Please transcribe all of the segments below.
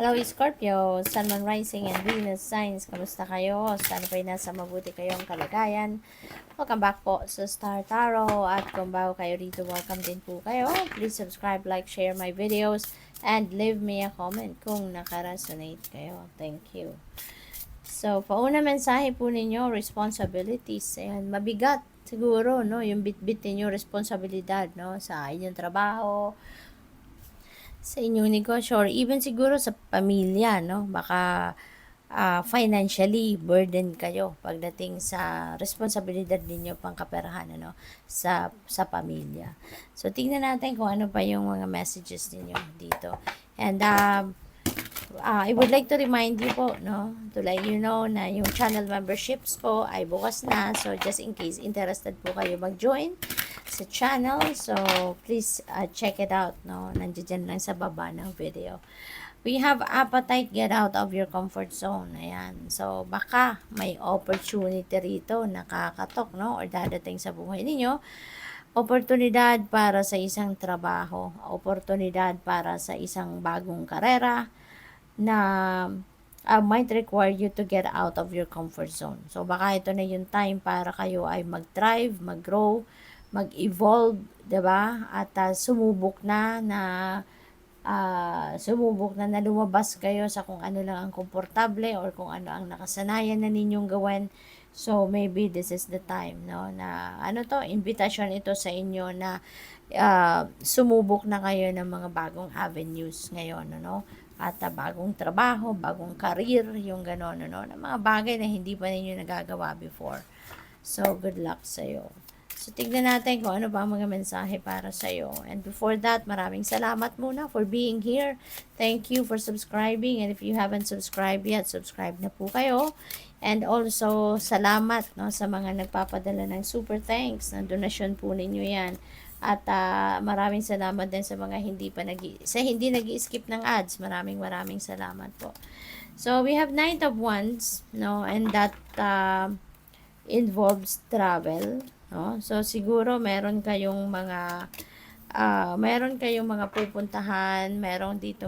Hello Scorpio, Sun, Moon, Rising, and Venus signs. Kamusta kayo? Sana po'y nasa mabuti kayong kalagayan. Welcome back po sa Star Tarot. At kung bago kayo dito, welcome din po kayo. Please subscribe, like, share my videos, and leave me a comment kung nakaresonate kayo. Thank you. So, pauna mensahe po ninyo, responsibilities. Ayan, mabigat siguro, no? Yung bit-bit ninyo, responsibilidad, no? Sa inyong trabaho, sa inyong negosyo, or even siguro sa pamilya, no? Baka financially burden kayo pagdating sa responsibilidad ninyo pangkaperahan, ano, sa pamilya. So, tingnan natin kung ano pa yung mga messages ninyo dito. And, I would like to remind you po, no, to let you know na yung channel memberships po ay bukas na. So, just in case interested po kayo mag-join sa channel, so please check it out, no. Nandiyan lang sa baba ng video. We have appetite, get out of your comfort zone. Ayan. So, baka may opportunity rito nakakatok, no, or dadating sa buhay ninyo. Oportunidad para sa isang trabaho, oportunidad para sa isang bagong karera na might require you to get out of your comfort zone. So, baka ito na yung time para kayo ay mag-thrive, mag-grow, mag-evolve, 'di ba? At sumubok na lumabas kayo sa kung ano lang ang komportable or kung ano ang nakasanayan na ninyong gawin. So, maybe this is the time, no, na invitation ito sa inyo na sumubok na kayo ng mga bagong avenues ngayon, no? At bagong trabaho, bagong career, yung gano'n, no? Na mga bagay na hindi pa ninyo nagagawa before. So, good luck sa'yo. So, tignan natin kung ano ba ang mga mensahe para sa'yo. And before that, maraming salamat muna for being here. Thank you for subscribing. And if you haven't subscribed yet, subscribe na po kayo. And also, salamat, no, sa mga nagpapadala ng super thanks. Ng donasyon po ninyo yan. At maraming salamat din sa mga hindi nag-skip ng ads. Maraming salamat po. So, we have Knight of Wands, no, and that involves travel, no? So, siguro meron kayong mga pupuntahan, meron dito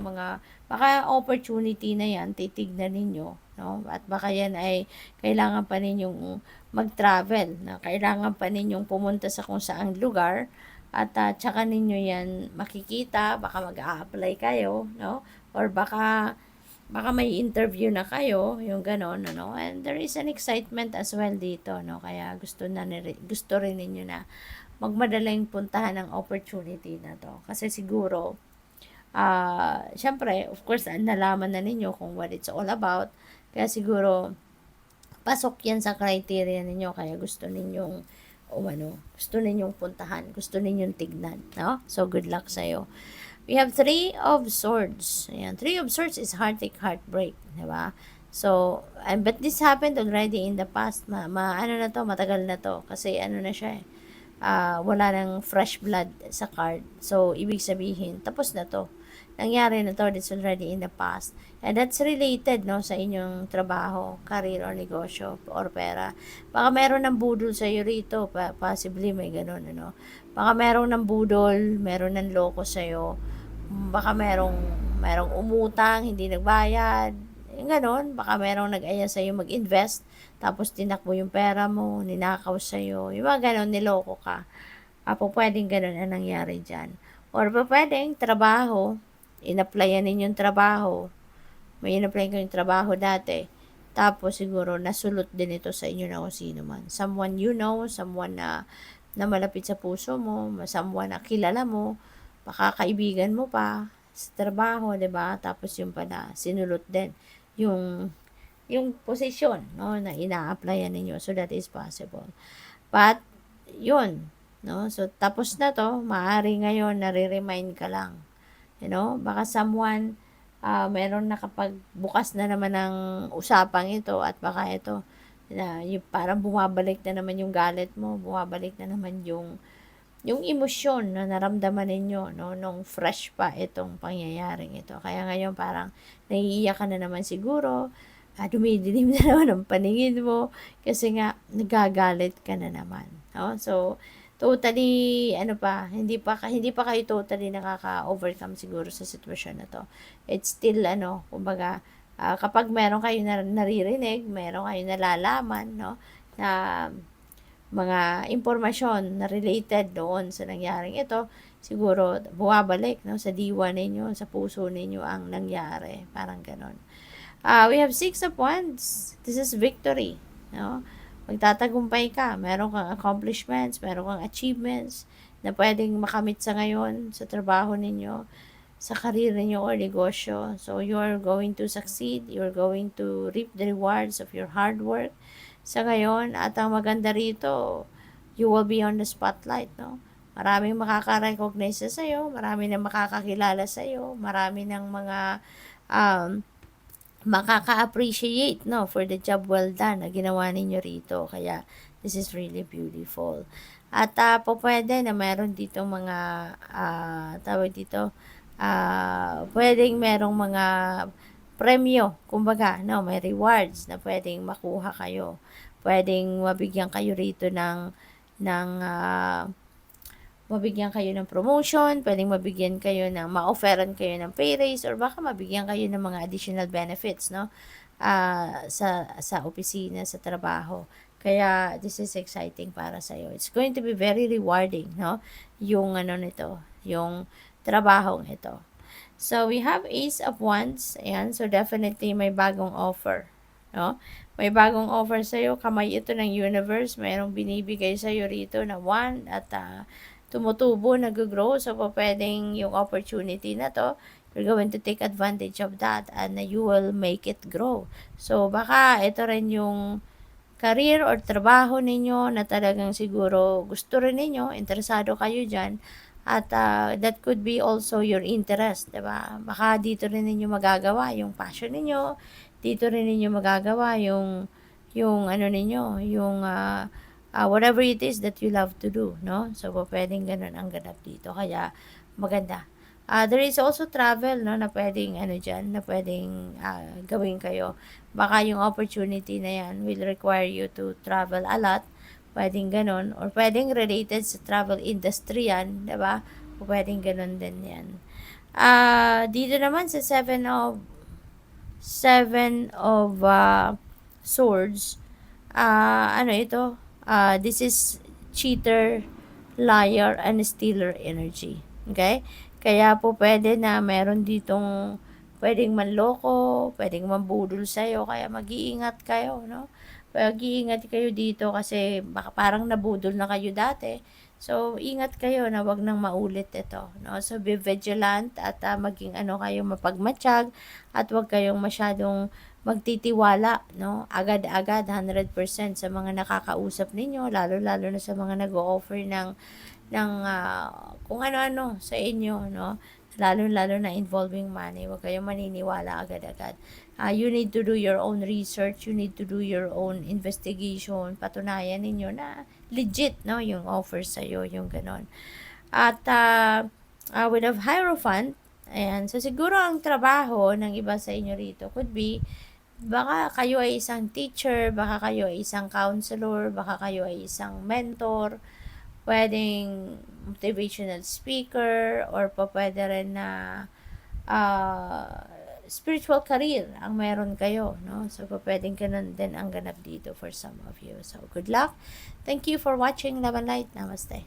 baka opportunity na yan, titignan ninyo, no? At baka yan ay kailangan pa ninyong mag-travel, na kailangan pa ninyong pumunta sa kung saang lugar, at tsaka ninyo yan makikita, baka mag-a-apply kayo, no? Or baka may interview na kayo, yung ganon, no? And there is an excitement as well dito, no? Kaya gusto rin ninyo na magmadaling puntahan ng opportunity na to. Kasi siguro, syempre, of course, nalaman na ninyo kung what it's all about. Kaya siguro, pasok yan sa criteria ninyo. Kaya gusto ninyong puntahan, gusto ninyong tignan, no? So, good luck sa'yo. We have Three of Swords. Ayan, Three of Swords is heartbreak, di ba? So, but this happened already in the past. Matagal na to. Kasi na siya wala nang fresh blood sa card. So, ibig sabihin, tapos na to. Nangyari na to, it's already in the past. And that's related, no, sa inyong trabaho, career, or negosyo, or pera. Baka meron ng budol sa iyo rito, possibly may ganun, ano. Baka meron ng budol, meron ng loko sa iyo. Baka merong umutang, hindi nagbayad, yung ganon. Baka merong nag-aya sa iyo mag-invest, tapos tinakbo yung pera mo, ninakaw sa iyo. Yung mga ganon, niloko ka. Pwedeng ganon ang nangyari dyan. Or pwedeng trabaho, in-applyan ninyong trabaho. May in-apply ko yung trabaho dati. Tapos siguro nasulot din ito sa inyo na kung sino man. Someone you know, someone na malapit sa puso mo, someone na kilala mo, baka kaibigan mo pa sa trabaho, 'di ba? Tapos yung pala sinulot din yung posisyon, no, na ina-applyan ninyo. So that is possible. But yun, no? So tapos na to, maaari ngayon nare-remind ka lang. You know, baka someone meron na kapag bukas na naman ng usapang ito, at baka ito na yung parang bumabalik na naman yung galit mo, bumabalik na naman yung emosyon na naramdaman ninyo, no, nung fresh pa itong pangyayaring ito. Kaya ngayon parang naiiyak ka na naman siguro, dumidilim na naman ang paningin mo, kasi nga nagagalit ka na naman, no? So, totally ano pa, hindi pa kayo totally nakaka-overcome siguro sa sitwasyon na 'to. It's still ano, kumbaga, kapag meron kayong naririnig, meron kayong nalalaman 'no, na mga impormasyon na related doon sa nangyaring ito, siguro bumabalik 'no, sa diwa ninyo, sa puso ninyo ang nangyari, parang gano'n. We have 6 of Wands. This is victory, no? Magtatagumpay ka, meron kang accomplishments, meron kang achievements na pwedeng makamit sa ngayon sa trabaho ninyo, sa career ninyo or negosyo. So, you are going to succeed, you're going to reap the rewards of your hard work sa ngayon. At ang maganda rito, you will be on the spotlight, no? Maraming makaka-recognize sa'yo, marami na makakakilala sa'yo, marami ng mga um, makaka-appreciate, no, for the job well done na ginawa ninyo rito. Kaya, this is really beautiful. At pwede na meron dito mga, tawag dito, pwedeng merong mga premyo, kumbaga, no, may rewards na pwedeng makuha kayo. Pwedeng mabigyan kayo rito ng mabigyan kayo ng promotion, pwedeng mabigyan kayo ng ma-offeran kayo ng pay raise, or baka mabigyan kayo ng mga additional benefits, no? Sa opisina, sa trabaho. Kaya, this is exciting para sa'yo. It's going to be very rewarding, no? Yung ano nito, yung trabahong ito. So, we have Ace of Wands. Ayan, so definitely may bagong offer, no? May bagong offer sa'yo. Kamay ito ng universe. Mayroong binibigay sa'yo rito na wand at tumutubo, nag-grow. So, pwedeng yung opportunity na to, you're going to take advantage of that and you will make it grow. So, baka ito rin yung career or trabaho ninyo na talagang siguro gusto rin ninyo, interesado kayo dyan, at that could be also your interest, diba? Baka dito rin ninyo magagawa yung passion ninyo, dito rin ninyo magagawa yung ano ninyo, yung whatever it is that you love to do, no? So, pwedeng ganun ang ganap dito. Kaya, maganda. There is also travel, no, na pwedeng, ano dyan, na pwedeng gawin kayo. Baka yung opportunity na yan will require you to travel a lot. Pwedeng ganun. Or pwedeng related sa travel industry yan, diba? O pwedeng ganun din yan. Dito naman sa Seven of Swords, ano ito? This is cheater, liar, and stealer energy. Okay? Kaya po pwede na meron ditong pwedeng manloko, pwedeng mambudol sa'yo, kaya mag-iingat kayo, no? Mag-iingat kayo dito kasi baka parang nabudol na kayo dati. So, ingat kayo na wag nang maulit ito, no? So, be vigilant at maging ano kayo, mapagmatsyag at wag kayong masyadong magtitiwala, no? Agad-agad 100% sa mga nakakausap ninyo, lalo-lalo na sa mga nag-o-offer ng kung ano-ano sa inyo, no? Lalo-lalo na involving money. Huwag kayong maniniwala agad-agad. You need to do your own research. You need to do your own investigation. Patunayan ninyo na legit, no? Yung offer sa'yo, yung ganon. At with a Hierophant, ayan, so siguro ang trabaho ng iba sa inyo rito could be, baka kayo ay isang teacher, baka kayo ay isang counselor, baka kayo ay isang mentor, pwedeng motivational speaker, or pwede rin na spiritual career ang meron kayo, no? So, pwedeng ganun din ang ganap dito for some of you. So, good luck. Thank you for watching Love and Light. Namaste.